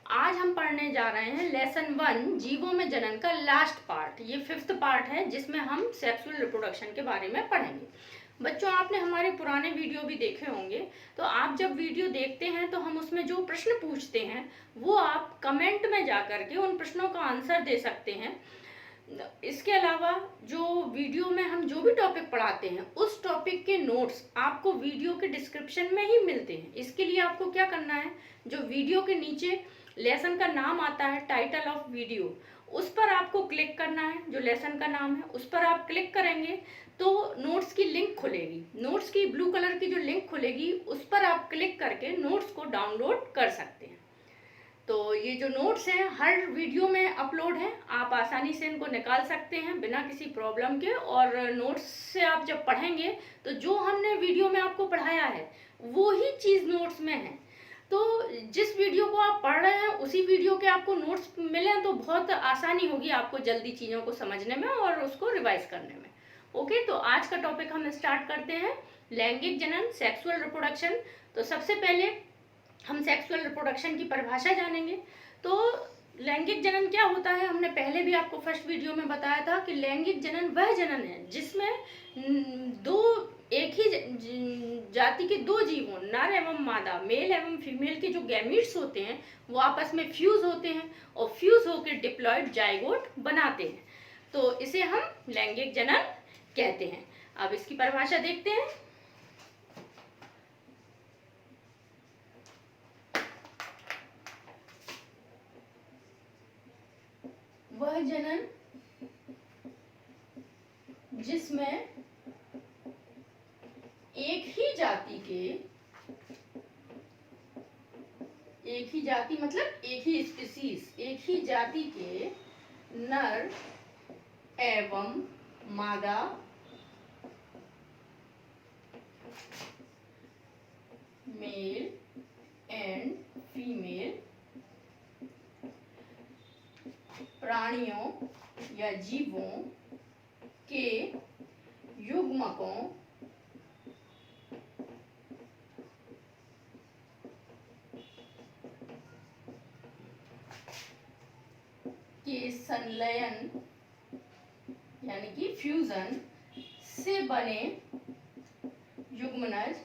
आज हम पढ़ने जा रहे हैं लेसन 1 जीवों में जनन का लास्ट पार्ट। ये 5th पार्ट है जिसमें हम सेक्सुअल रिप्रोडक्शन के बारे में पढ़ेंगे। बच्चों, आपने हमारे पुराने वीडियो भी देखे होंगे, तो आप जब वीडियो देखते हैं तो हम उसमें जो प्रश्न पूछते हैं वो आप कमेंट में जा करके उन प्रश्नों का आंसर दे सकते हैं। इसके अलावा जो वीडियो में हम जो भी टॉपिक पढ़ाते हैं उस टॉपिक के नोट्स आपको वीडियो के डिस्क्रिप्शन में ही मिलते हैं। इसके लिए आपको क्या करना है, जो वीडियो के नीचे लेसन का नाम आता है, टाइटल ऑफ वीडियो, उस पर आपको क्लिक करना है। जो लेसन का नाम है उस पर आप क्लिक करेंगे तो नोट्स की लिंक खुलेगी। नोट्स की ब्लू कलर की जो लिंक खुलेगी उस पर आप क्लिक करके नोट्स को डाउनलोड कर सकते हैं। तो ये जो नोट्स हैं हर वीडियो में अपलोड हैं, आप आसानी से इनको निकाल सकते हैं बिना किसी प्रॉब्लम के। और नोट्स से आप जब पढ़ेंगे तो जो हमने वीडियो में आपको पढ़ाया है वो ही चीज़ नोट्स में है। तो जिस वीडियो को आप पढ़ रहे हैं उसी वीडियो के आपको नोट्स मिले तो बहुत आसानी होगी आपको जल्दी चीज़ों को समझने में और उसको रिवाइज करने में। ओके, तो आज का टॉपिक हम स्टार्ट करते हैं, लैंगिक जनन, सेक्सुअल रिप्रोडक्शन। तो सबसे पहले हम सेक्सुअल रिप्रोडक्शन की परिभाषा जानेंगे। तो लैंगिक जनन क्या होता है, हमने पहले भी आपको फर्स्ट वीडियो में बताया था कि लैंगिक जनन वह जनन है जिसमें एक ही जाति के दो जीवों, नर एवं मादा, मेल एवं फीमेल के जो गैमीट्स होते हैं वो आपस में फ्यूज होते हैं और फ्यूज होकर डिप्लॉयड जाइगोट बनाते हैं। तो इसे हम लैंगिक जनन कहते हैं। अब इसकी परिभाषा देखते हैं। वह जनन जिसमें एक ही जाति मतलब एक ही स्पीसीज, एक ही जाति के नर एवं मादा मेल एंड फीमेल प्राणियों या जीवों के युग्मकों के संलयन यानी कि फ्यूजन से बने युग्मनज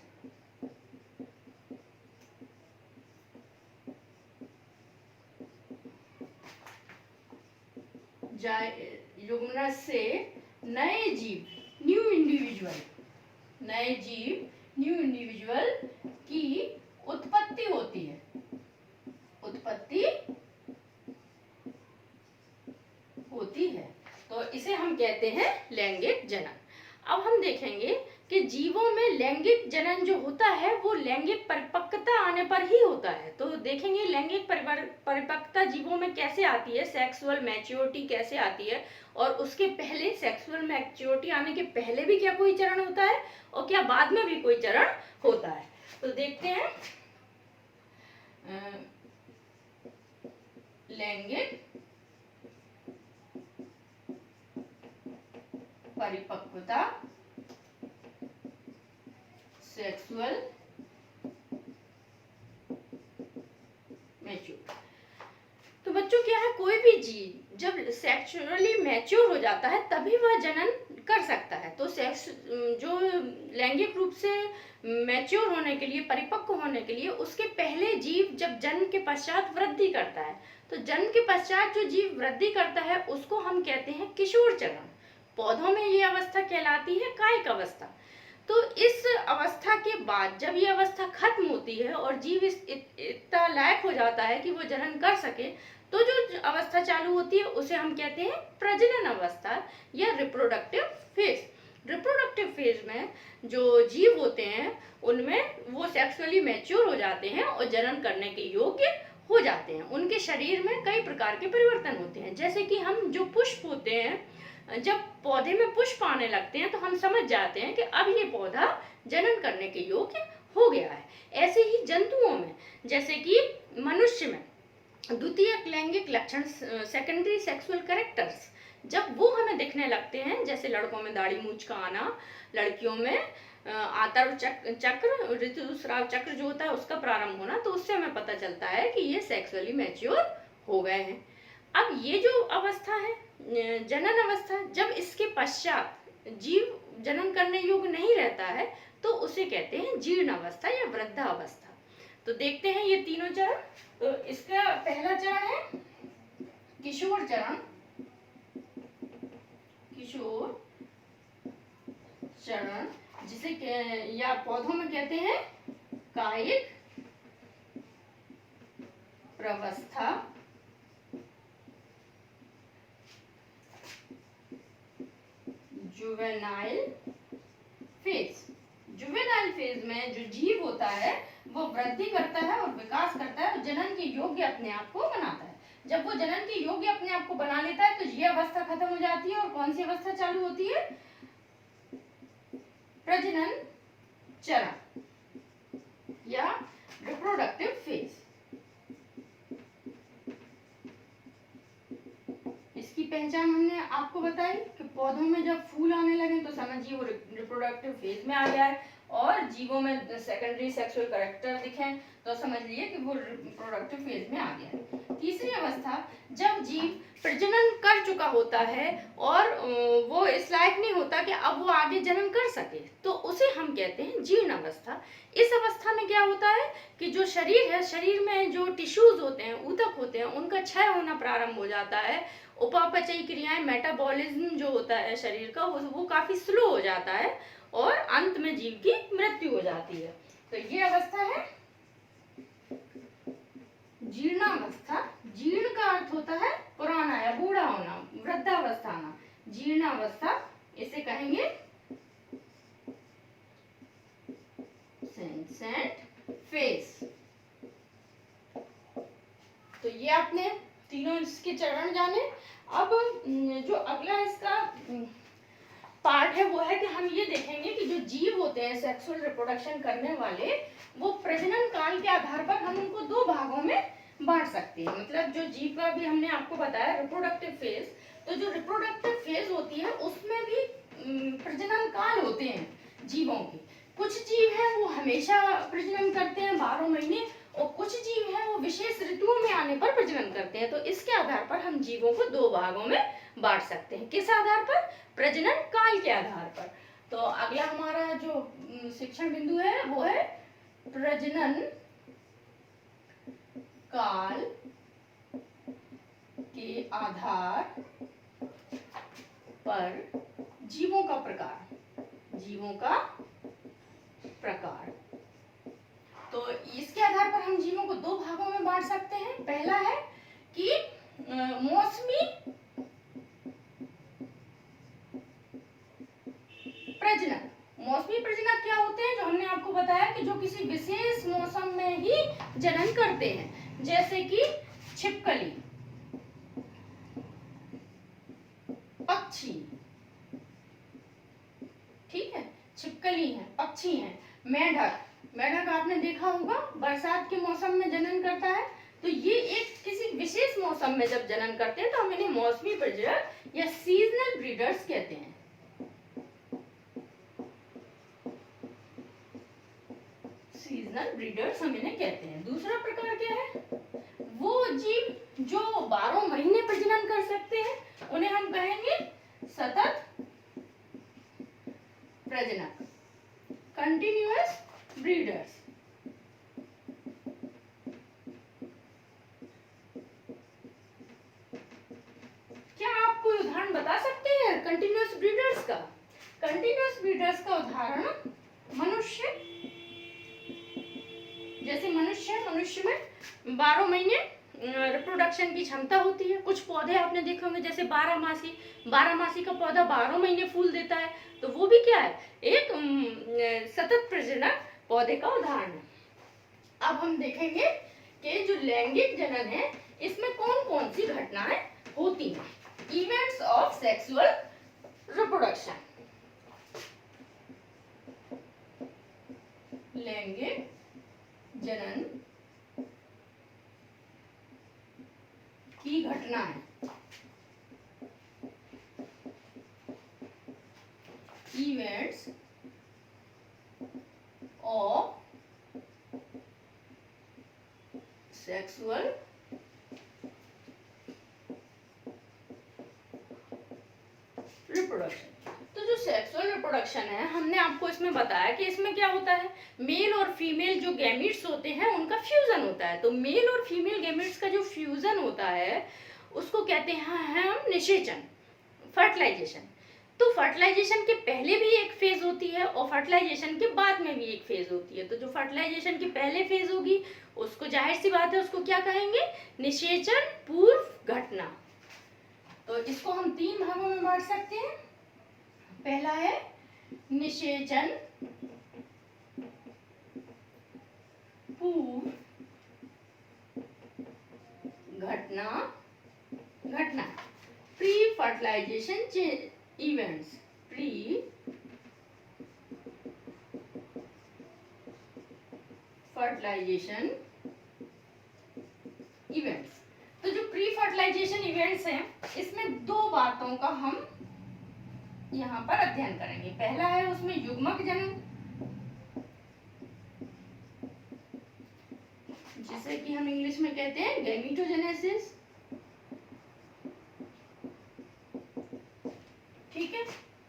युग्मनज से नए जीव, न्यू इंडिविजुअल की उत्पत्ति होती है। तो इसे हम कहते हैं लैंगिक जनन। अब हम देखेंगे कि जीवों में लैंगिक जनन जो होता है वो लैंगिक परिपक्वता आने पर ही होता है। तो देखेंगे लैंगिक परिपक्वता जीवों में कैसे आती है, सेक्सुअल मैच्योरिटी कैसे आती है, और उसके पहले सेक्सुअल मैच्योरिटी आने के पहले भी क्या कोई चरण होता है और क्या बाद में भी कोई चरण होता है। तो देखते हैं लैंगिक परिपक्वता, सेक्सुअल मैच्योर। तो बच्चों क्या है, कोई भी जीव जब सेक्सुअली मैच्योर हो जाता है तभी वह जनन कर सकता है। तो सेक्स जो लैंगिक रूप से मैच्योर होने के लिए, परिपक्व होने के लिए, उसके पहले जीव जब जन्म के पश्चात वृद्धि करता है, तो जन्म के पश्चात जो जीव वृद्धि करता है उसको हम कहते हैं किशोर चरण। पौधों में ये अवस्था कहलाती है कायिक अवस्था। तो इस अवस्था के बाद जब ये अवस्था खत्म होती है और जीव इतना लायक हो जाता है कि वो जनन कर सके, तो जो अवस्था चालू होती है उसे हम कहते हैं प्रजनन अवस्था या रिप्रोडक्टिव फेज। रिप्रोडक्टिव फेज में जो जीव होते हैं उनमें वो सेक्सुअली मैच्योर हो जाते हैं और जनन करने के योग्य हो जाते हैं। उनके शरीर में कई प्रकार के परिवर्तन होते हैं, जैसे कि हम जो पुष्प होते हैं, जब पौधे में पुष्प आने लगते हैं तो हम समझ जाते हैं कि अब ये पौधा जनन करने के योग्य हो गया है। ऐसे ही जंतुओं में, जैसे कि मनुष्य में द्वितीयक लैंगिक लक्षण, सेकेंडरी सेक्सुअल कैरेक्टर्स, जब वो हमें दिखने लगते हैं, जैसे लड़कों में दाढ़ी मूंछ का आना, लड़कियों में आतर्व चक्र, ऋतुस्राव चक्र जो होता है उसका प्रारंभ होना, तो उससे हमें पता चलता है कि ये सेक्सुअली मैच्योर हो गए हैं। अब ये जो अवस्था है जनन अवस्था, जब इसके पश्चात जीव जनन करने योग्य नहीं रहता है तो उसे कहते हैं जीर्ण अवस्था या वृद्धावस्था। तो देखते हैं ये तीनों चरण। तो इसका पहला चरण है किशोर चरण, किशोर चरण जिसे या पौधों में कहते हैं कायिक प्रवस्था, जुवेनाइल फेज। जुवेनाइल फेज में जो जीव होता है वो वृद्धि करता है और विकास करता है और जनन के योग्य अपने आप को बनाता है। जब वो जनन के योग्य अपने आप को बना लेता है तो ये अवस्था खत्म हो जाती है और कौन सी अवस्था चालू होती है? प्रजनन चरण या रिप्रोडक्टिव फेज। इसकी पहचान हमने आपको बताई कि पौधों में जब फूल आने लगे तो समझिए वो रिप्रोडक्टिव फेज में आ गया है, और जीवों में सेकेंडरी सेक्सुअल कैरेक्टर दिखें तो समझ लिए कि वो रिप्रोडक्टिव फेज में आ गया है। तीसरी अवस्था, जब जीव प्रजनन कर चुका होता है और वो इस लायक नहीं होता कि अब वो आगे जन्म कर सके, तो उसे हम कहते हैं जीर्ण अवस्था। इस अवस्था में क्या होता है कि जो शरीर है, शरीर में जो टिश्यूज होते हैं, ऊतक होते हैं, उनका क्षय होना प्रारंभ हो जाता है। उपापचयी क्रियाएं, मेटाबॉलिज्म जो होता है शरीर का वो काफी स्लो हो जाता है और अंत में जीव की मृत्यु हो जाती है। तो ये अवस्था है जीर्णावस्था। जीर्ण का अर्थ होता है पुराना या बूढ़ा होना, वृद्धावस्था आना। जीर्णावस्था इसे कहेंगे सेंसेंट फेज। तो ये आपने तीनों इसके चरण जाने। अब जो अगला इसका पार्ट है वो है कि हम ये देखेंगे कि जो जीव होते हैं सेक्सुअल रिप्रोडक्शन करने वाले, वो प्रजनन काल के आधार पर हम उनको दो भागों में बांट सकते हैं। मतलब जो जीव का भी हमने आपको बताया रिप्रोडक्टिव फेज, तो जो रिप्रोडक्टिव फेज होती है उसमें भी प्रजनन काल होते हैं जीवों के। कुछ जीव हैं वो हमेशा प्रजनन करते हैं 12 महीने, और कुछ जीव हैं वो विशेष ऋतुओं में आने पर प्रजनन करते हैं। तो इसके आधार पर हम जीवों को दो भागों में बांट सकते हैं। किस आधार पर? प्रजनन काल के आधार पर। तो अगला हमारा जो शिक्षण बिंदु है वो है प्रजनन काल के आधार पर जीवों का प्रकार, जीवों का प्रकार। तो इसके आधार पर हम जीवों को दो भागों में बांट सकते हैं। पहला है कि मौसमी प्रजनक। मौसमी प्रजनक क्या होते हैं? जो हमने आपको बताया कि जो किसी विशेष मौसम में ही जनन करते हैं, जैसे कि छिपकली, पक्षी, ठीक है, छिपकली है, पक्षी है। मेढक, मेढक आपने देखा होगा बरसात के मौसम में जनन करता है। तो ये एक किसी विशेष मौसम में जब जनन करते हैं तो हम इन्हें मौसमी प्रजनक या सीजनल ब्रीडर्स कहते हैं। सीजनल ब्रीडर्स हम इन्हें कहते हैं। दूसरा प्रकार क्या है? वो जीव जो 12 महीने प्रजनन कर सकते हैं उन्हें हम कहेंगे सतत प्रजनक, कंटिन्यूअस ब्रीडर्स। क्या आप कोई उदाहरण बता सकते हैं कंटिन्यूअस ब्रीडर्स का? कंटिन्यूअस ब्रीडर्स का उदाहरण मनुष्य, जैसे मनुष्य में 12 महीने रिप्रोडक्शन की क्षमता होती है। कुछ पौधे आपने देखे होंगे जैसे बारहमासी का पौधा 12 महीने फूल देता है, तो वो भी क्या है? एक सतत प्रजनक पौधे का उदाहरण है। अब हम देखेंगे कि जो लैंगिक जनन है इसमें कौन कौन सी घटनाएं होती हैं। Events of sexual reproduction. लैंगिक जनन की घटनाएं, इवेंट्स सेक्सुअल रिप्रोडक्शन। तो जो सेक्सुअल रिप्रोडक्शन है, हमने आपको इसमें बताया कि इसमें क्या होता है, मेल और फीमेल जो गैमीट्स होते हैं उनका फ्यूजन होता है। तो मेल और फीमेल गैमीट्स का जो फ्यूजन होता है उसको कहते हैं हम निषेचन, फर्टिलाइजेशन। तो फर्टिलाइजेशन के पहले भी एक फेज होती है और फर्टिलाइजेशन के बाद में भी एक फेज होती है। तो जो फर्टिलाइजेशन के पहले फेज होगी उसको जाहिर सी बात है उसको क्या कहेंगे, निषेचन पूर्व घटना। तो इसको हम 3 भागों में बांट सकते हैं। पहला है निषेचन पूर्व घटना pre fertilisation events, pre fertilisation events. तो जो प्री फर्टिलाइजेशन इवेंट्स हैं इसमें 2 बातों का हम यहाँ पर अध्ययन करेंगे। पहला है उसमें युग्मक जनन, जिसे कि हम इंग्लिश में कहते हैं गैमीटोजेनेसिस। ठीक है।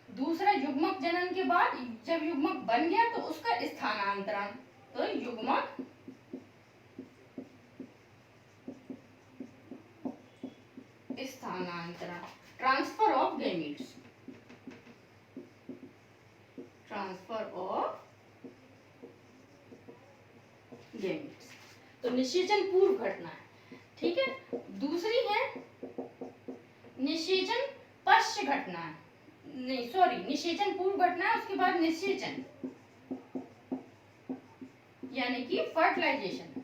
दूसरा युग्मक जनन के बाद जब युग्मक बन गया तो उसका स्थानांतरण, तो युग्मक स्थानांतरण, transfer of gametes, transfer of gametes. तो निषेचन पूर्व घटना है। ठीक है। दूसरी है निषेचन पश्च घटना है, नहीं सॉरी, निषेचन पूर्व घटना है उसके बाद निषेचन यानी कि फर्टिलाइजेशन।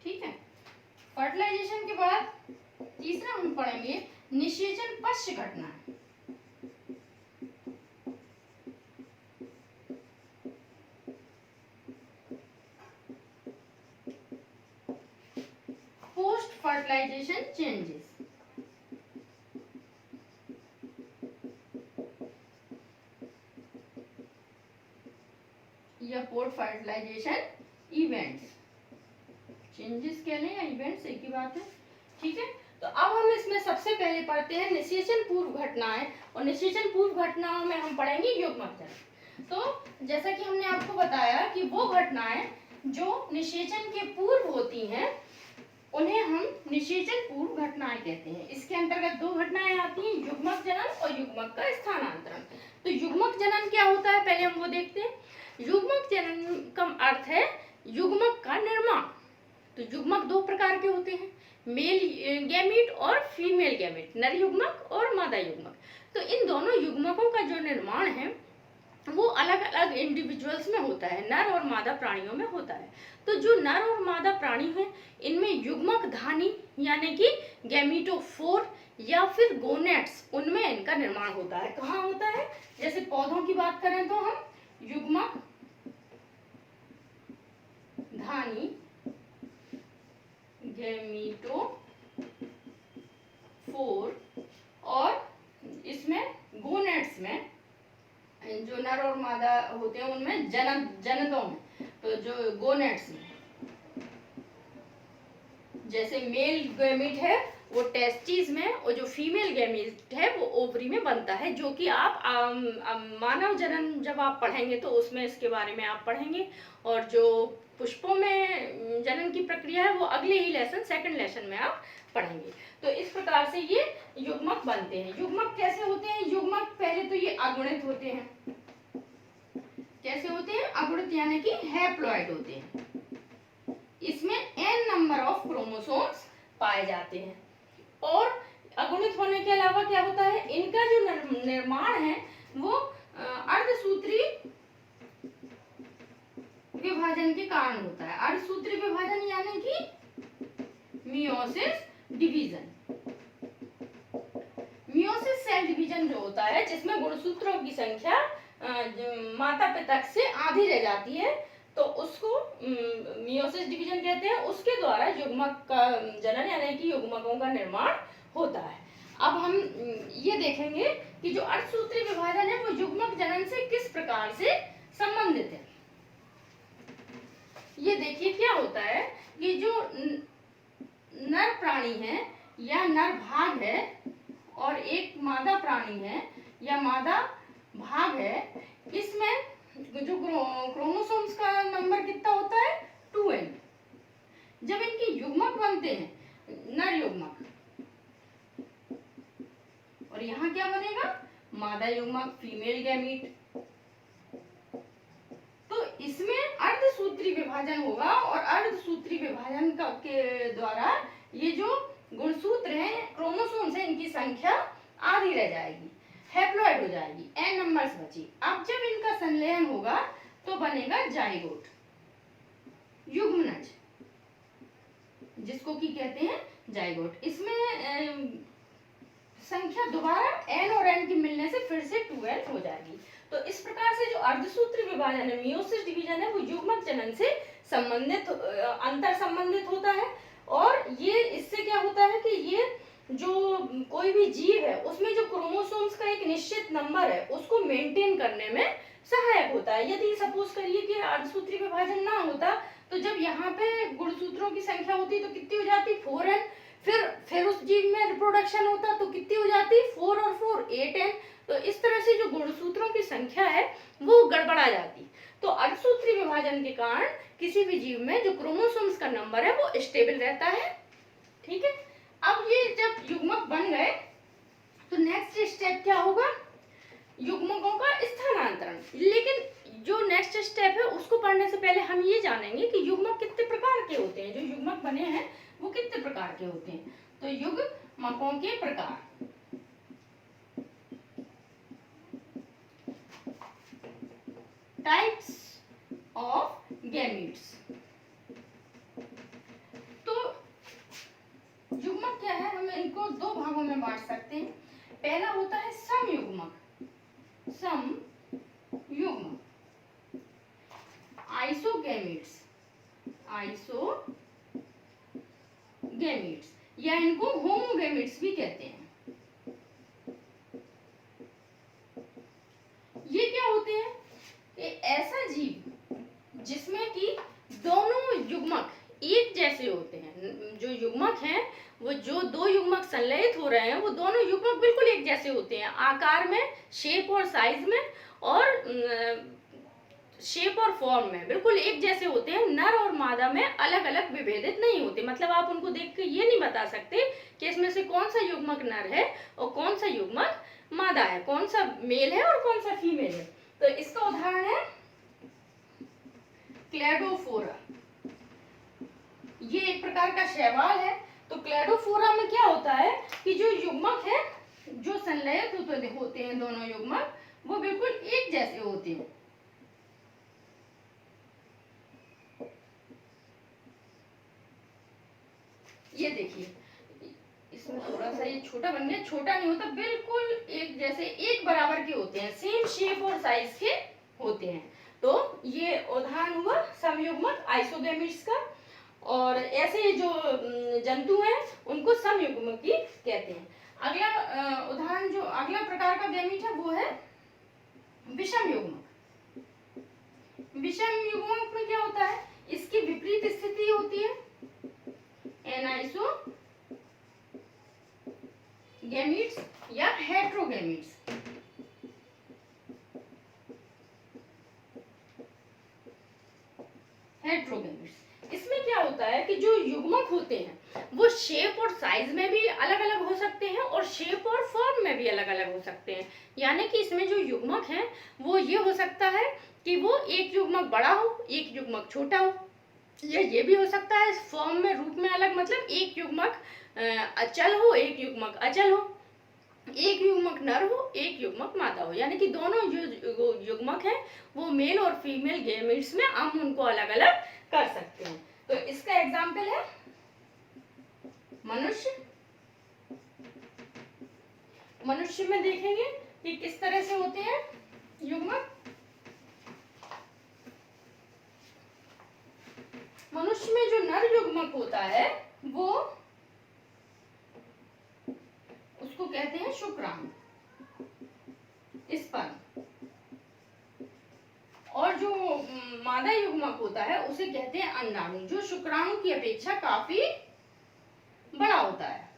ठीक है। फर्टिलाइजेशन के बाद तीसरा हम पढ़ेंगे निषेचन पश्च घटना। पोस्ट फर्टिलाइजेशन चेंजेस, या पोस्ट फर्टिलाइजेशन इवेंट्स, चेंजेस कह लें या इवेंट्स एक ही बात है। ठीक है। तो अब हम इसमें सबसे पहले पढ़ते हैं निषेचन पूर्व घटनाएं, और निषेचन पूर्व घटनाओं में हम पढ़ेंगे युग्मक जनन। तो जैसा कि हमने आपको बताया कि वो घटनाएं जो निषेचन के पूर्व होती हैं उन्हें हम निषेचन पूर्व घटनाएं कहते हैं। इसके अंतर्गत 2 घटनाएं आती हैं, युग्मक जनन और युग्मक का स्थानांतरण। तो युग्मक जनन क्या होता है पहले हम वो देखते हैं। युग्मक जनन का अर्थ है युग्मक का निर्माण। तो युग्मक 2 प्रकार के होते हैं, मेल गैमीट और फीमेल गैमीट, नर युग्मक और मादा युग्मक। तो इन दोनों युग्मकों का जो निर्माण है वो अलग अलग इंडिविजुअल्स में होता है, नर और मादा प्राणियों में होता है। तो जो नर और मादा प्राणी हैं इनमें युग्मक धानी यानी कि गैमीटोफोर या फिर गोनेट्स, उनमें इनका निर्माण होता है। कहाँ होता है, जैसे पौधों की बात करें तो हम युग्मक धानी गैमीटोफोर, और इसमें गोनेट्स में जो नर और मादा होते हैं उनमें जनकों में, तो जो गोनेट्स में जैसे मेल गैमीट है वो टेस्टिस में और जो फीमेल गैमीट है वो ओवरी में बनता है, जो कि आप मानव जनन जब आप पढ़ेंगे तो उसमें इसके बारे में आप पढ़ेंगे। और जो पुष्पों में जनन की प्रक्रिया है वो अगले ही लेसन, सेकंड लेसन में आप पढ़ेंगे। तो इस प्रकार से ये युग्मक बनते हैं। युग्मक कैसे होते हैं, युग्मक पहले तो ये अगुणित होते हैं। कैसे होते हैं, अगुणित यानी कि हैप्लॉइड होते हैं। इसमें n नंबर ऑफ क्रोमोसोम्स पाए जाते हैं। और अगुणित होने के अलावा क्या होता है, इनका जो निर्माण है वो अर्धसूत्री विभाजन के कारण होता है। अर्धसूत्री विभाजन यानी कि meiosis division. Meiosis cell division जो होता है जिसमें गुणसूत्रों की संख्या माता पिता से आधी रह जाती है, तो उसको मियोसिस डिवीजन कहते हैं। उसके द्वारा युग्मक का जनन यानी कि युग्मकों का निर्माण होता है। अब हम ये देखेंगे कि जो अर्धसूत्री विभाजन है वो युग्मक जनन से किस प्रकार से संबंधित है। ये देखिए क्या होता है कि जो नर प्राणी है या नर भाग है और एक मादा प्राणी है या मादा भाग है, इसमें जो क्रोमोसोम्स का नंबर कितना होता है 2n। जब इनके युग्मक बनते हैं नर युग्मक, और यहाँ क्या बनेगा मादा युग्मक फीमेल गैमीट, तो इसमें अर्धसूत्री विभाजन होगा और अर्धसूत्री विभाजन के द्वारा ये जो गुणसूत्र हैं क्रोमोसोम्स हैं इनकी संख्या आधी रह जाएगी, हैप्लॉइड हो जाएगी, n नंबर्स बची। अब जब इनका संलयन होगा तो बनेगा जाइगोट, युग्मनज, जिसको की कहते हैं जाइगोट। इसमें संख्या दोबारा n और n की मिलने से फिर से 2n हो जाएगी। तो इस प्रकार से जो अर्धसूत्री विभाजन है, मियोसिस डिवीजन है, वो युग्मक जनन से संबंधित अंतर संबंधित होता है। और ये इससे क्या होता है कि ये जो कोई भी जीव है उसमें जो क्रोमोसोम्स का एक निश्चित नंबर है उसको मेंटेन करने में सहायक होता है। यदि सपोज करिए कि अर्धसूत्री विभाजन ना होता तो जब यहाँ पे गुणसूत्रों की संख्या होती तो कितनी हो जाती 4n, फिर उस जीव में रिप्रोडक्शन होता तो कितनी हो जाती 4 और 4 8n। तो इस तरह से जो गुणसूत्रों की संख्या है वो गड़बड़ा जाती। तो अर्धसूत्री विभाजन के कारण किसी भी जीव में जो क्रोमोसोम्स का नंबर है वो स्टेबल रहता है। ठीक है, अब ये जब युग्मक बन गए तो नेक्स्ट स्टेप क्या होगा, युग्मकों का स्थानांतरण। लेकिन जो नेक्स्ट स्टेप है उसको पढ़ने से पहले हम ये जानेंगे कि युग्मक कितने प्रकार के होते हैं, जो युग्मक बने हैं वो कितने प्रकार के होते हैं। तो युग्मकों के प्रकार, टाइप्स ऑफ गैमीट्स। तो युग्मक क्या है, हम इनको दो भागों में बांट सकते हैं। पहला होता है समयुग्मक, समयुग्मक, आइसोगैमीट्स, आइसोगैमीट्स, या इनको होमोगैमीट्स भी कहते हैं। ये क्या होते हैं कि ऐसा जीव जिसमें कि दोनों युग्मक एक जैसे होते हैं। जो युग्मक हैं वो जो दो युग्मक संलयित हो रहे हैं वो दोनों युग्मक बिल्कुल एक जैसे होते हैं, आकार में, शेप और साइज में और शेप और फॉर्म में बिल्कुल एक जैसे होते हैं। नर और मादा में अलग अलग विभेदित नहीं होते। मतलब आप उनको देख के ये नहीं बता सकते कि इसमें से कौन सा युग्मक नर है और कौन सा युग्मक मादा है, कौन सा मेल है और कौन सा फीमेल है। तो इसका उदाहरण है क्लैडोफोरा, ये एक प्रकार का शैवाल है। तो क्लैडोफोरा में क्या होता है कि जो युग्मक है, जो संलयित होते हैं दोनों युग्मक, वो बिल्कुल एक जैसे होते हैं। ये देखिए, इसमें थोड़ा सा ये छोटा बन गया, छोटा नहीं होता, बिल्कुल एक जैसे एक बराबर के होते हैं, सेम शेप और साइज के होते हैं। तो ये उदाहरण हुआ समयुग्मक आइसोगैमीट्स का। और ऐसे जो जंतु हैं उनको समयुग्मकी कहते हैं। अगला उदाहरण, जो अगला प्रकार का गैमीट है वो है विषम युग्मक। विषम युग्मक में क्या होता है, इसकी विपरीत स्थिति होती है, एनाइसोगैमीट्स या हेट्रोगैमीट्स। हेट्रोगैमीट्स, इसमें क्या होता है कि जो युग्मक होते हैं वो शेप और साइज में भी अलग अलग हो सकते हैं और शेप और फॉर्म में भी अलग अलग हो सकते हैं। यानी कि इसमें जो युग्मक है वो ये हो सकता है कि वो एक युग्मक बड़ा हो, एक युग्मक छोटा हो, या ये भी हो सकता है फॉर्म में, रूप में अलग, मतलब एक युग्मक अचल हो, एक युग्मक अचल हो, एक युग्मक नर हो, एक युग्मक मादा हो। यानी कि दोनों जो युग्मक हैं वो मेल और फीमेल गैमीट्स में हम उनको अलग अलग कर सकते हैं। तो इसका एग्जाम्पल है मनुष्य। मनुष्य में देखेंगे कि किस तरह से होते हैं युग्मक। मनुष्य में जो नर युग्मक होता है वो, उसको कहते हैं शुक्राणु, स्पर्म। और मादा युग्मक होता है उसे कहते हैं अंडाणु, जो शुक्राणु की अपेक्षा काफी बड़ा होता है।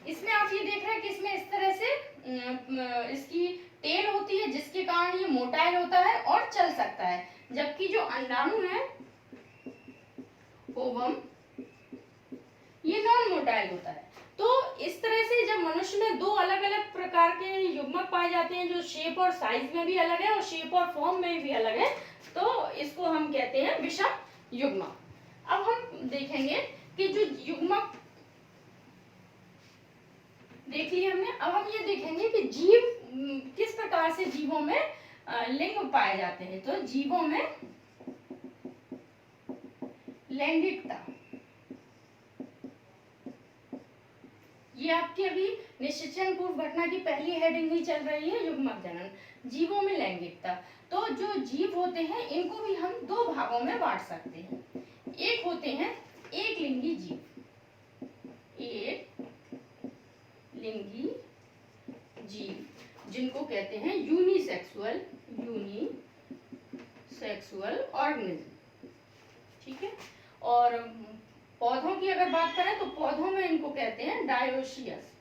इसमें आप ये देख रहे हैं कि इसमें इस तरह से इसकी टेल होती है, जिसके कारण ये मोटाइल होता है और चल सकता है, जबकि जो अंडाणु है ओवम, ये नॉन मोटाइल होता है। तो इस तरह से जब मनुष्य में दो अलग अलग प्रकार के युग्मक पाए जाते हैं, जो शेप और साइज में भी अलग है और शेप और फॉर्म में भी अलग है, तो इसको हम कहते हैं विषम युग्मक। अब हम देखेंगे कि जो युग्मक देख लिया हमने, अब हम ये देखेंगे कि जीव किस प्रकार से जीवों में लिंग पाए जाते हैं। तो जीवों में लैंगिकता, ये आपकी अभी निषेचन पूर्व घटना की पहली हेडिंग ही चल रही है, युग्मक जनन। जीवों में लैंगिकता, तो जो जीव होते हैं इनको भी हम दो भागों में बांट सकते हैं। एक होते हैं एक लिंगी जीव, एक लिंगी जीव जिनको कहते हैं यूनिसेक्सुअल ऑर्गेनिज्म, ठीक है। और पौधों की अगर बात करें तो पौधों में इनको कहते हैं डायोसियस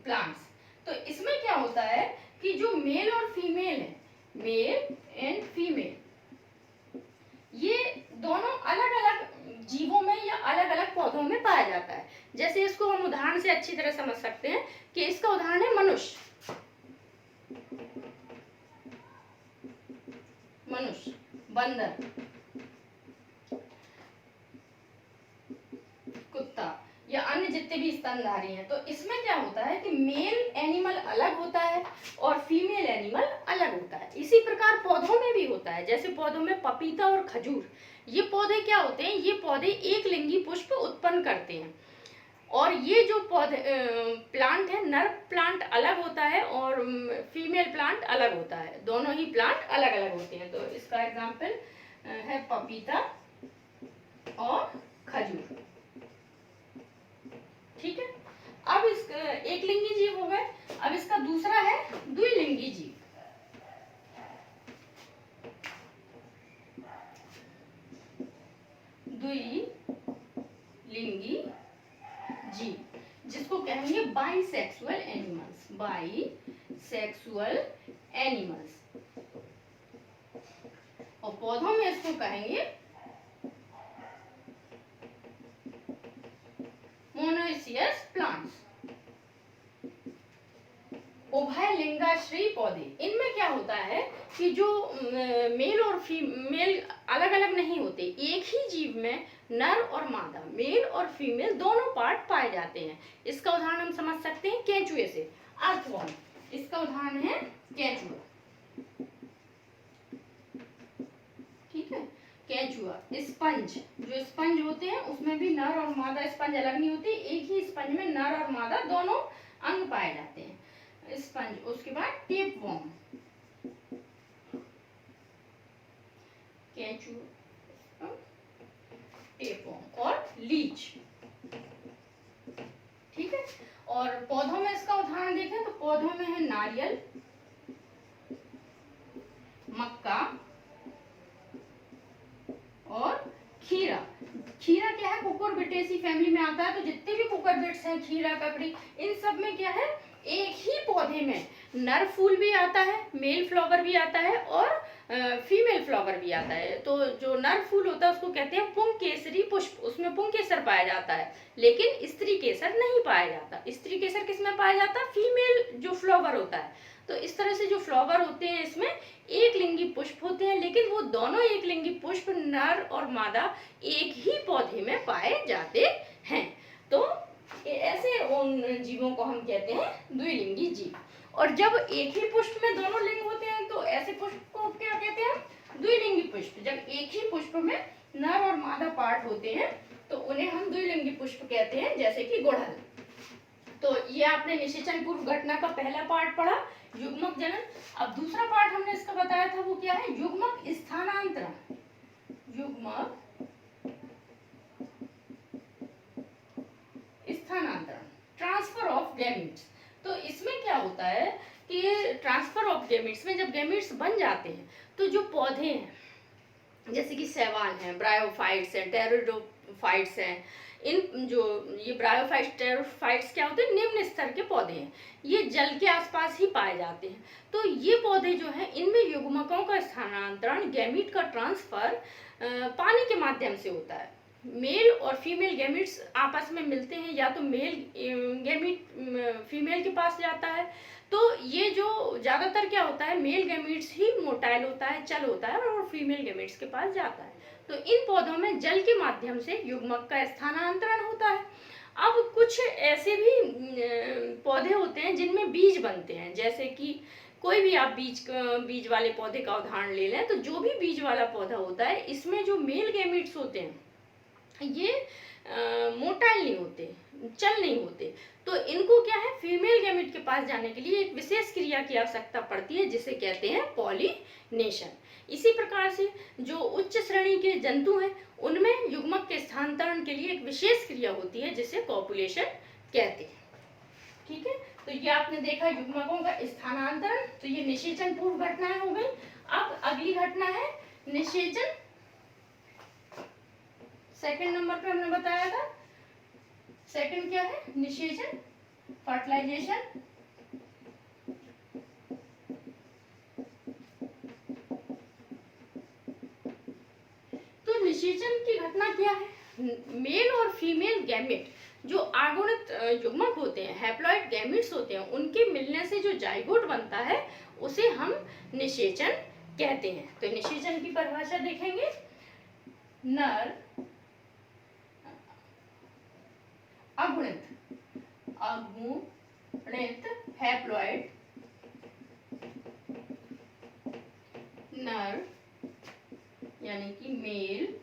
प्लांट्स। तो इसमें क्या होता है कि जो मेल और फीमेल है, मेल एंड फीमेल, ये दोनों अलग अलग जीवों में या अलग अलग पौधों में पाया जाता है। जैसे इसको हम उदाहरण से अच्छी तरह समझ सकते हैं कि इसका उदाहरण है मनुष्य, बंदर, कुत्ता या अन्य जितने भी स्तनधारी हैं। तो इसमें क्या होता है कि मेल एनिमल अलग होता है और फीमेल एनिमल अलग होता है। इसी प्रकार पौधों में भी होता है, जैसे पौधों में पपीता और खजूर, ये पौधे क्या होते हैं, ये पौधे एक लिंगी पुष्प उत्पन्न करते हैं। और ये जो पौधे प्लांट है, नर प्लांट अलग होता है और फीमेल प्लांट अलग होता है, दोनों ही प्लांट अलग अलग होते हैं। तो इसका एग्जाम्पल है पपीता और खजूर, ठीक है। अब इस एक लिंगी जीव हो गए, अब इसका दूसरा है द्विलिंगी जीव। द्विलिंगी जीव जिसको कहेंगे बाइसेक्सुअल एनिमल्स, बाइसेक्सुअल एनिमल्स। और पौधों में इसको कहेंगे मोनोइसियस प्लांट्स। उभयलिंगाश्रयी पौधे, इनमें क्या होता है कि जो मेल और फीमेल अलग अलग नहीं होते, एक ही जीव में नर और मादा, मेल और फीमेल दोनों पार्ट पाए जाते हैं। इसका उदाहरण हम समझ सकते हैं केंचुए से, अर्थवर्म, इसका उदाहरण है केंचुआ, ठीक है। केंचुआ, स्पंज, जो स्पंज होते हैं उसमें भी नर और मादा स्पंज अलग नहीं होती, एक ही स्पंज में नर और मादा दोनों अंग पाए जाते हैं, स्पंज। उसके बाद टेपवर्म, केंचुआ, टेपवर्म और लीच, ठीक है। और पौधों में इसका उदाहरण देखें तो पौधों में है नारियल, मक्का और खीरा। खीरा क्या है, कुकुरबिटेसी फैमिली में आता है। तो जितने भी कुकुरबिट्स हैं, खीरा, ककड़ी, इन सब में क्या है, एक ही पौधे में नर फूल भी आता है, मेल फ्लावर भी आता है और फीमेल फ्लावर भी आता है। तो जो नर फूल होता है उसको कहते हैं पुंकेसरी पुष्प, उसमें पुंकेसर पाया जाता है, लेकिन स्त्री केसर नहीं पाया जाता। स्त्री केसर किसमें पाया जाता है, फीमेल जो फ्लावर होता है। तो इस तरह से जो फ्लावर होते हैं इसमें एक लिंगी पुष्प होते हैं, लेकिन वो दोनों एक लिंगी पुष्प नर और मादा एक ही पौधे में पाए जाते हैं। तो ऐसे उन जीवों को हम कहते हैं द्विलिंगी जीव। और जब एक ही पुष्प में दोनों लिंग होते हैं तो ऐसे पुष्प को क्या कहते हैं, द्विलिंगी पुष्प। जब एक ही पुष्प में नर और मादा पार्ट होते हैं तो उन्हें हम द्विलिंगी पुष्प कहते हैं, जैसे कि गुड़हल। तो ये आपने निषेचन पूर्व घटना का पहला पार्ट पढ़ा, युग्मक जनन। अब दूसरा पार्ट हमने इसका बताया था, वो क्या है, युग्मक स्थानांतरण। युग्मक स्थानांतरण गैमीट्स। तो इसमें क्या होता है कि ट्रांसफर ऑफ गैमीट्स में जब गैमीट्स बन जाते हैं तो जो पौधे हैं जैसे कि शैवाल हैं, ब्रायोफाइट्स हैं, टेरिडोफाइट्स हैं, इन जो ये ब्रायोफाइट्स टेरिडोफाइट्स क्या होते हैं, निम्न स्तर के पौधे हैं, ये जल के आसपास ही पाए जाते हैं। तो ये पौधे जो हैं इनमें युग्मकों का स्थानांतरण, गैमीट का ट्रांसफर पानी के माध्यम से होता है। मेल और फीमेल गैमीट्स आपस में मिलते हैं, या तो मेल गैमीट फीमेल के पास जाता है, तो ये जो ज़्यादातर क्या होता है, मेल गैमीट्स ही मोटाइल होता है, चल होता है, और फीमेल गैमीट्स के पास जाता है। तो इन पौधों में जल के माध्यम से युग्मक का स्थानांतरण होता है। अब कुछ ऐसे भी पौधे होते हैं जिनमें बीज बनते हैं, जैसे कि कोई भी आप बीज वाले पौधे का उदाहरण ले लें, तो जो भी बीज वाला पौधा होता है इसमें जो मेल गैमीट्स होते हैं ये मोटाइल नहीं होते, चल नहीं होते, तो इनको क्या है, फीमेल गैमेट के पास जाने के लिए एक विशेष क्रिया की आवश्यकता पड़ती है जिसे कहते हैं पॉलिनेशन। इसी प्रकार से जो उच्च श्रेणी के जंतु हैं उनमें युग्मक के स्थानांतरण के लिए एक विशेष क्रिया होती है जिसे कॉपुलेशन कहते हैं। ठीक है, तो ये आपने देखा युग्मकों का स्थानांतरण, तो ये निषेचन पूर्व घटनाएं हो गई। अब अगली घटना है निषेचन। सेकंड नंबर पे हमने बताया था, सेकंड क्या है, निषेचन, फर्टिलाइजेशन। तो निषेचन की घटना क्या है, मेल और फीमेल गैमेट जो आगुणित युग्मक होते हैं, हैप्लॉइड गैमेट्स होते हैं, उनके मिलने से जो जाइगोट बनता है उसे हम निषेचन कहते हैं। तो निषेचन की परिभाषा देखेंगे, नर अगुणित हैप्लॉइड नर यानी कि मेल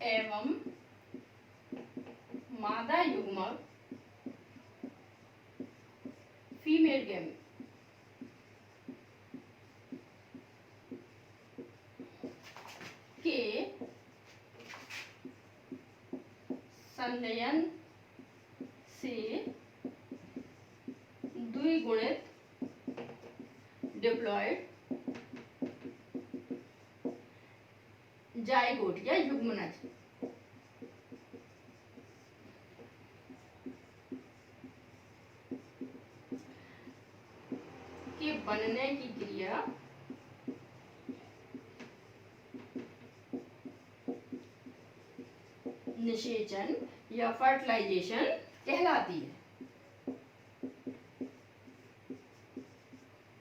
एवं मादा युग्मक फीमेल गैमेट के संलयन से द्विगुणित डिप्लॉयड जाइगोट या युग्मनज के बनने की क्रिया निषेचन या फर्टिलाइजेशन कहलाती है।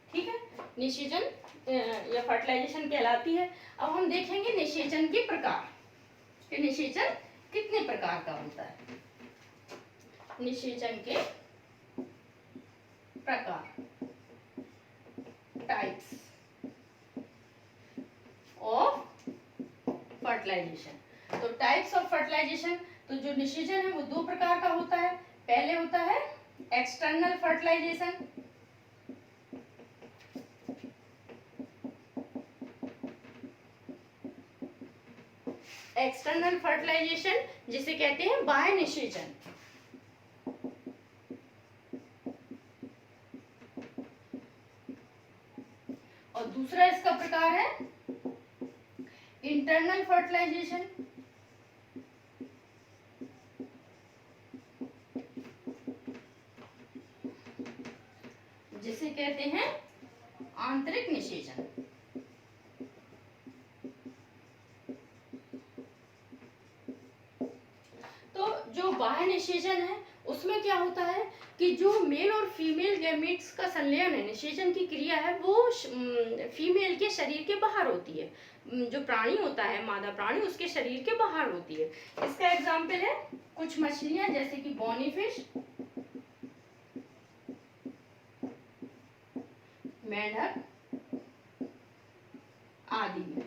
ठीक है, निषेचन या फर्टिलाइजेशन कहलाती है। अब हम देखेंगे निषेचन के प्रकार कि निषेचन कितने प्रकार का होता है। निषेचन के प्रकार, टाइप्स ऑफ फर्टिलाइजेशन। तो टाइप्स ऑफ फर्टिलाइजेशन, तो जो निषेचन है वो दो प्रकार का होता है। पहले होता है एक्सटर्नल फर्टिलाइजेशन, एक्सटर्नल फर्टिलाइजेशन जिसे कहते हैं बाह्य निषेचन। और दूसरा इसका प्रकार है इंटरनल फर्टिलाइजेशन, जिसे कहते हैं आंतरिक निषेचन। तो जो बाह्य निषेचन है उसमें क्या होता है कि जो मेल और फीमेल गैमेट्स का संलयन है, निषेचन की क्रिया है, वो फीमेल के शरीर के बाहर होती है। जो प्राणी होता है, मादा प्राणी, उसके शरीर के बाहर होती है। इसका एग्जाम्पल है कुछ मछलियां जैसे कि बोनी फिश, मेंढक आदि में।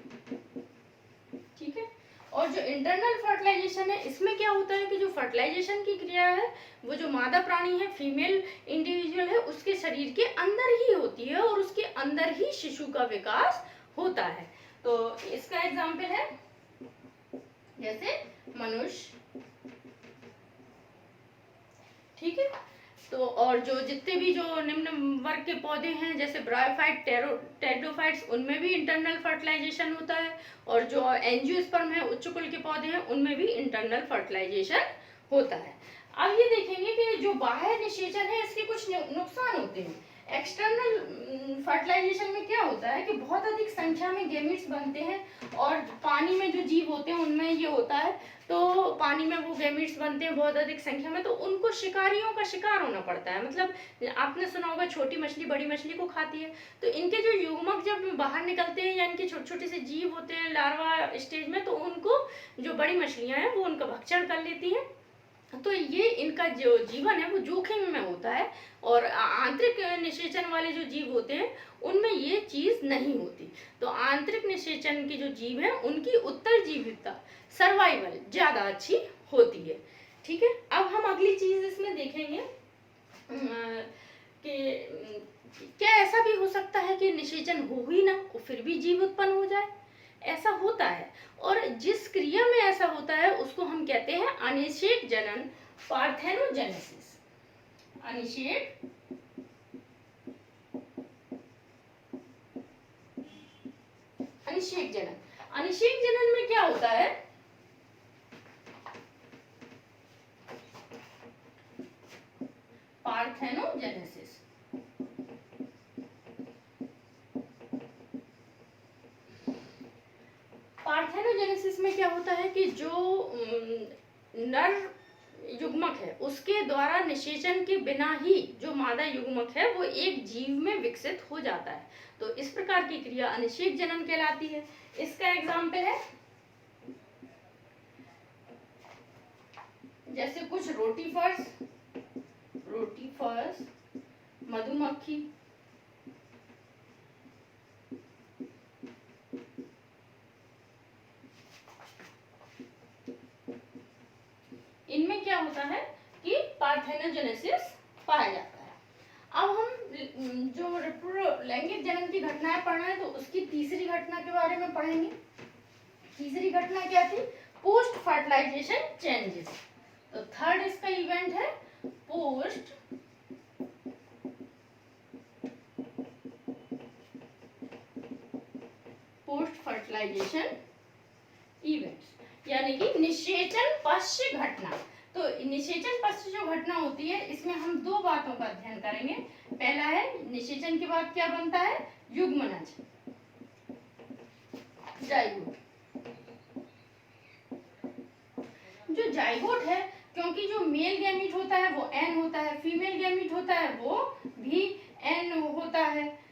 ठीक है, और जो इंटरनल फर्टिलाइजेशन है इसमें क्या होता है कि जो फर्टिलाइजेशन की क्रिया है वो जो मादा प्राणी है, फीमेल इंडिविजुअल है, उसके शरीर के अंदर ही होती है और उसके अंदर ही शिशु का विकास होता है। तो इसका एग्जाम्पल है जैसे मनुष्य। ठीक है। तो और जो जितने भी जो निम्न वर्ग के पौधे हैं जैसे ब्रायोफाइट, टेरिडोफाइट्स, उनमें भी इंटरनल फर्टिलाइजेशन होता है, और जो एंजियोस्पर्म है, उच्च कुल के पौधे हैं, उनमें भी इंटरनल फर्टिलाइजेशन होता है। अब ये देखेंगे कि जो बाह्य निषेचन है इसके कुछ नुकसान होते हैं। एक्सटर्नल फर्टिलाइजेशन में क्या होता है कि बहुत अधिक संख्या में गैमीट्स बनते हैं, और पानी में जो जीव होते हैं उनमें ये होता है, तो पानी में वो गैमीट्स बनते हैं बहुत अधिक संख्या में, तो उनको शिकारियों का शिकार होना पड़ता है। मतलब आपने सुना होगा छोटी मछली बड़ी मछली को खाती है, तो इनके जो युग्मक जब बाहर निकलते हैं या इनके छोटे छोटे से जीव होते हैं लार्वा स्टेज में, तो उनको जो बड़ी मछलियां हैं वो उनका भक्षण कर लेती हैं, तो ये इनका जो जीवन है वो जोखिम में होता है। और आंतरिक निषेचन वाले जो जीव होते हैं उनमें ये चीज नहीं होती। तो आंतरिक निषेचन के जो जीव हैं उनकी उत्तरजीविता, सर्वाइवल ज्यादा अच्छी होती है। ठीक है। अब हम अगली चीज इसमें देखेंगे कि क्या ऐसा भी हो सकता है कि निषेचन हो ही ना और फिर भी जीव उत्पन्न हो जाए। ऐसा होता है, और जिस क्रिया में ऐसा होता है उसको हम कहते हैं अनिषेक जनन, पार्थेनोजेनेसिस। अनिषेक जनन। अनिषेक जनन में क्या होता है, पार्थेनोजेनेसिस। पार्थेनोजेनेसिस में क्या होता है कि जो नर युग्मक है उसके द्वारा निषेचन के बिना ही जो मादा युग्मक है वो एक जीव में विकसित हो जाता है। तो इस प्रकार की क्रिया अनिषेक जनन कहलाती है। इसका एग्जाम्पल है जैसे कुछ रोटीफर्स, मधुमक्खी, इनमें क्या होता है कि पार्थेनोजेनेसिस पाया जाता है। अब हम जो लैंगिक जनन की घटनाएं पढ़ रहे हैं तो उसकी तीसरी घटना के बारे में पढ़ेंगे। तीसरी घटना क्या थी, पोस्ट फर्टिलाइजेशन चेंजेस। तो थर्ड इसका इवेंट है पोस्ट फर्टिलाइजेशन इवेंट्स, यानी कि निषेचन पश्च घटना। तो निषेचन पश्च जो घटना होती है इसमें हम दो बातों का अध्ययन करेंगे। पहला है निषेचन के बाद क्या बनता है, युग्मनज, जाइगोट। जो जाइगोट है, क्योंकि जो मेल गैमीट होता है वो एन होता है, फीमेल गैमीट होता है वो भी एन होता है।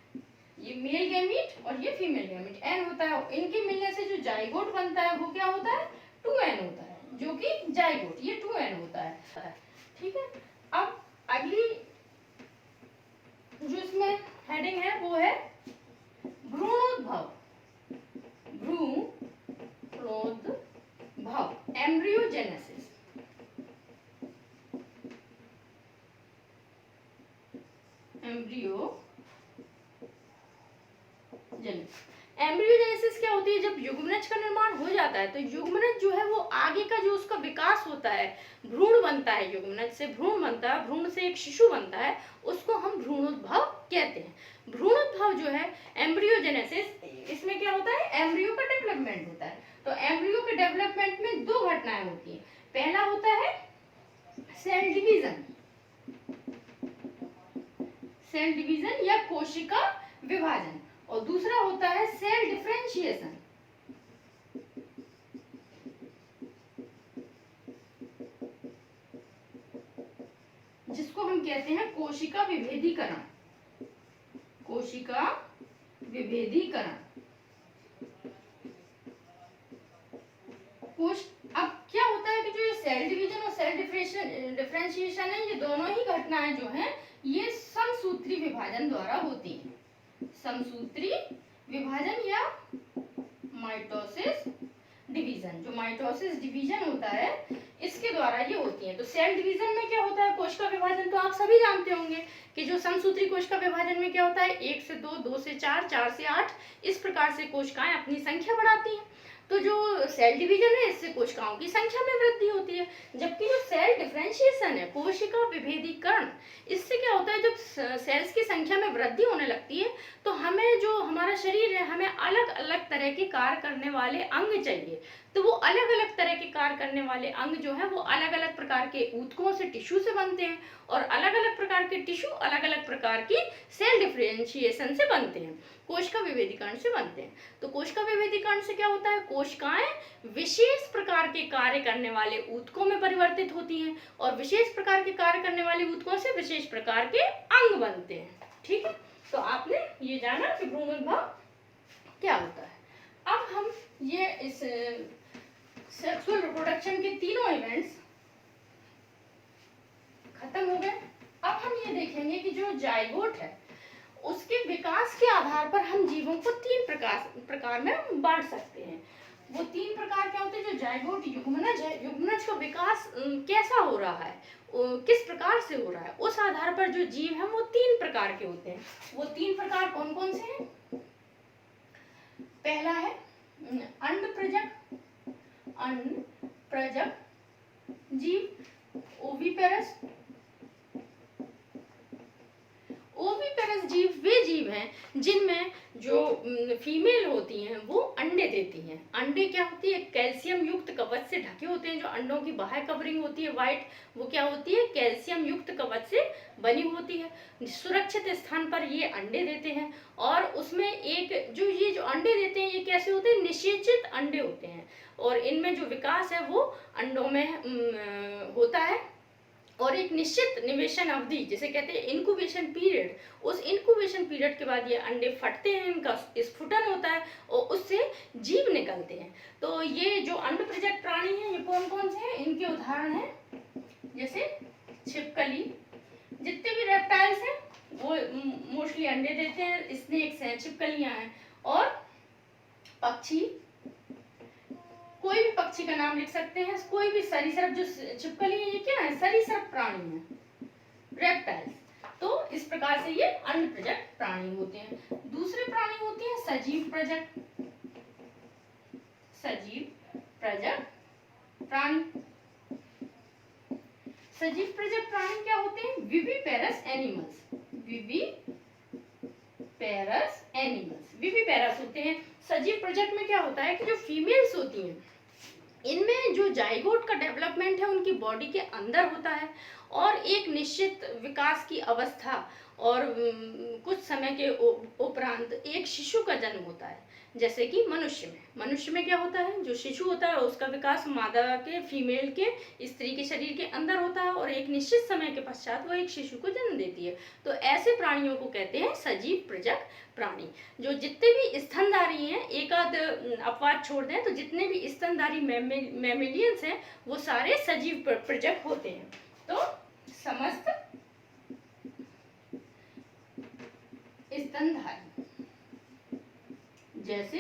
ये मेल गैमीट और ये फीमेल गैमीट एन होता है, इनके मिलने से जो जाइगोट बनता है वो क्या होता है, 2n होता है, जो कि जाइगोट ये 2n होता है। ठीक है। अब अगली जो इसमें हेडिंग है वो है भ्रूणोद्भव, एम्ब्रियोजेनेसिस। एम्ब्रियोजेनेसिस क्या होती है, जब युग्मनज का निर्माण हो जाता है तो युग्मनज जो है वो आगे का जो उसका विकास होता है, भ्रूण बनता है, युग्मनज से भ्रूण बनता है, भ्रूण से एक शिशु बनता है, उसको हम भ्रूणोद्भव कहते हैं। भ्रूणोद्भव जो है एम्ब्रियोजेनेसिस, इसमें क्या होता है, एम्ब्रियो का डेवलपमेंट होता है। तो एम्ब्रियो के डेवलपमेंट में दो घटनाएं होती हैं। पहला होता है सेल डिवीजन या कोशिका विभाजन, और दूसरा होता है सेल डिफरेंशिएशन। जिसको हम कहते हैं कोशिका विभेदीकरण। अब क्या होता है कि जो ये सेल डिवीजन और सेल डिफरेंशिएशन है, ये दोनों ही घटनाएं जो हैं ये समसूत्री विभाजन द्वारा होती हैं। समसूत्री विभाजन या माइटोसिस डिवीजन, जो माइटोसिस डिवीजन होता है इसके द्वारा ये होती है। तो सेल डिवीजन में क्या होता है, कोशिका विभाजन तो आप सभी जानते होंगे कि जो समसूत्री कोशिका विभाजन में क्या होता है, 1 से 2, 2 से 4, 4 से 8, इस प्रकार से कोशिकाएं अपनी संख्या बढ़ाती हैं। तो जो सेल डिवीजन है इससे कोशिकाओं की संख्या में वृद्धि होती है, जबकि जो सेल डिफरेंशिएशन है, कोशिका विभेदीकरण, इससे क्या होता है, जब सेल्स की संख्या में वृद्धि होने लगती है तो हमें जो हमारा शरीर है, हमें अलग अलग तरह के कार्य करने वाले अंग चाहिए। तो वो अलग अलग तरह के कार्य करने वाले अंग जो है वो अलग अलग प्रकार के ऊतकों से, टिश्यू से बनते हैं, और अलग अलग प्रकार के टिश्यू अलग अलग प्रकार की सेल डिफरेंशिएशन से बनते हैं, कोशिका विभेदीकरण से बनते हैं। तो कोशिका विभेदीकरण से क्या होता है, कोशिकाएं विशेष प्रकार के कार्य करने वाले ऊतकों में परिवर्तित होती हैं, और विशेष प्रकार के कार्य करने वाले ऊतकों से विशेष प्रकार के अंग बनते हैं। ठीक है, तो आपने ये जाना कि भ्रूण उद्भव क्या होता है। अब हम ये इस सेक्सुअल रिप्रोडक्शन के तीनों इवेंट्स खत्म हो गए। अब हम ये देखेंगे कि जो जाइगोट है उसके विकास के आधार पर हम जीवों को तीन प्रकार में बांट सकते हैं। वो तीन प्रकार क्या होते हैं, जो जाइगोट युग्मनज है, युग्मनज का विकास कैसा हो रहा है, किस प्रकार से हो रहा है, उस आधार पर जो जीव है वो तीन प्रकार के होते हैं। वो तीन प्रकार कौन कौन से हैं? पहला है अंडप्रजक जीव, ओविपेरस। ओविपेरस जीव वे जीव हैं जिनमें जो फीमेल होती हैं वो अंडे देती हैं। अंडे क्या होती है, कैल्शियम युक्त कवच से ढके होते हैं। जो अंडों की बाह्य कवरिंग होती है व्हाइट, वो क्या होती है, कैल्शियम युक्त कवच से बनी होती है। सुरक्षित स्थान पर ये अंडे देते हैं, और उसमें एक जो ये जो अंडे देते हैं ये कैसे होते हैं, निषेचित अंडे होते हैं, और इनमें जो विकास है वो अंडों में होता है, और एक निश्चित निवेशन अवधि जिसे कहते हैं इंक्यूबेशन पीरियड, उस इंक्यूबेशन पीरियड के बाद ये अंडे फटते हैं, इनका स्फुटन होता है और उससे जीव निकलते हैं। तो ये जो अंडप्रजक प्राणी हैं ये कौन कौन से हैं, इनके उदाहरण हैं जैसे छिपकली, जितने भी रेप्टाइल्स हैं वो मोस्टली अंडे देते हैं, स्नेक्स हैं, छिपकलियां हैं, और पक्षी, कोई भी पक्षी का नाम लिख सकते हैं, कोई भी सरीसृप, जो छिपकली है ये क्या है, सरीसृप प्राणी है, रेप्टाइल्स। तो इस प्रकार से ये अंडप्रजक प्राणी होते हैं। दूसरे प्राणी होते हैं सजीव प्रजक प्राणी। सजीव प्रजक प्राणी क्या होते हैं, विविपेरस एनिमल्स। विविपेरस होते हैं। सजीव प्रजक में क्या होता है कि जो फीमेल्स होती हैं इनमें जो जाइगोट का डेवलपमेंट है उनकी बॉडी के अंदर होता है, और एक निश्चित विकास की अवस्था और कुछ समय के उपरांत एक शिशु का जन्म होता है। जैसे कि मनुष्य में क्या होता है, जो शिशु होता है उसका विकास मादा के, फीमेल के, स्त्री के शरीर के अंदर होता है, और एक निश्चित समय के पश्चात वो एक शिशु को जन्म देती है। तो ऐसे प्राणियों को कहते हैं सजीव प्रजक प्राणी। जो जितने भी स्तनधारी हैं, एक आध अपवाद छोड़ दें तो जितने भी स्तनधारी मैमेलियंस हैं वो सारे सजीव प्रजक होते हैं। तो समस्त स्तनधारी जैसे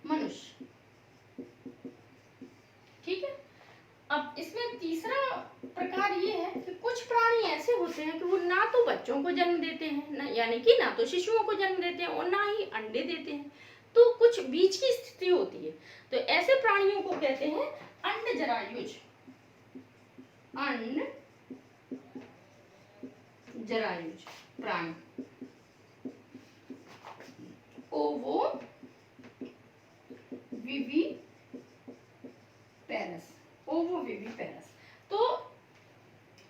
मनुष्य, ठीक है। अब इसमें तीसरा प्रकार ये है कि कुछ प्राणी ऐसे होते हैं कि वो ना तो बच्चों को जन्म देते हैं, यानी कि ना तो शिशुओं को जन्म देते हैं और ना ही अंडे देते हैं, तो कुछ बीच की स्थिति होती है। तो ऐसे प्राणियों को कहते हैं अंडजरायुज प्राणी। ओवोविविपेरस। तो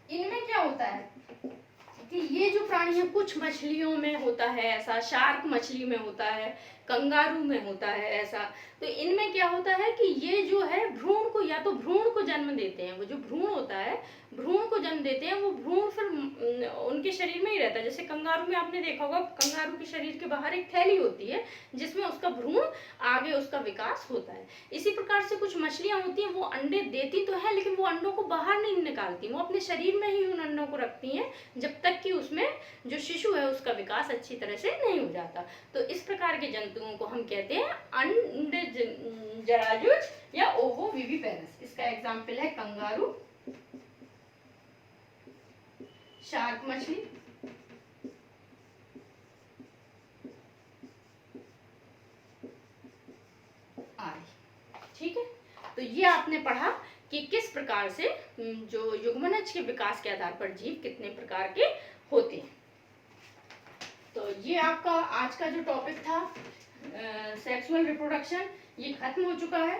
इनमें क्या होता है कि ये जो प्राणी है, कुछ मछलियों में होता है ऐसा, शार्क मछली में होता है, कंगारू में होता है ऐसा। तो इनमें क्या होता है कि ये जो है भ्रूण को, या तो भ्रूण को जन्म देते हैं, वो जो भ्रूण होता है भ्रूण को जन्म देते हैं, वो भ्रूण फिर उनके शरीर में ही रहता है। जैसे कंगारू में आपने देखा होगा, कंगारू के शरीर के बाहर एक थैली होती है जिसमें उसका भ्रूण आगे उसका विकास होता है। इसी प्रकार से कुछ मछलियां होती हैं, वो अंडे देती तो है लेकिन वो अंडों को बाहर नहीं निकालती, वो अपने शरीर में ही उन अंडों को रखती हैं जब तक कि उसमें जो शिशु है उसका विकास अच्छी तरह से नहीं हो जाता। तो इस प्रकार के जंतुओं को हम कहते हैं अंडजरायुज या ओवोविविपेरस। इसका एग्जाम्पल है कंगारू, शार्क मछली, तो ये आपने पढ़ा कि किस प्रकार से जो युग्मनज के विकास के आधार पर जीव कितने प्रकार के होते हैं। तो ये आपका आज का जो टॉपिक था सेक्सुअल रिप्रोडक्शन, ये खत्म हो चुका है।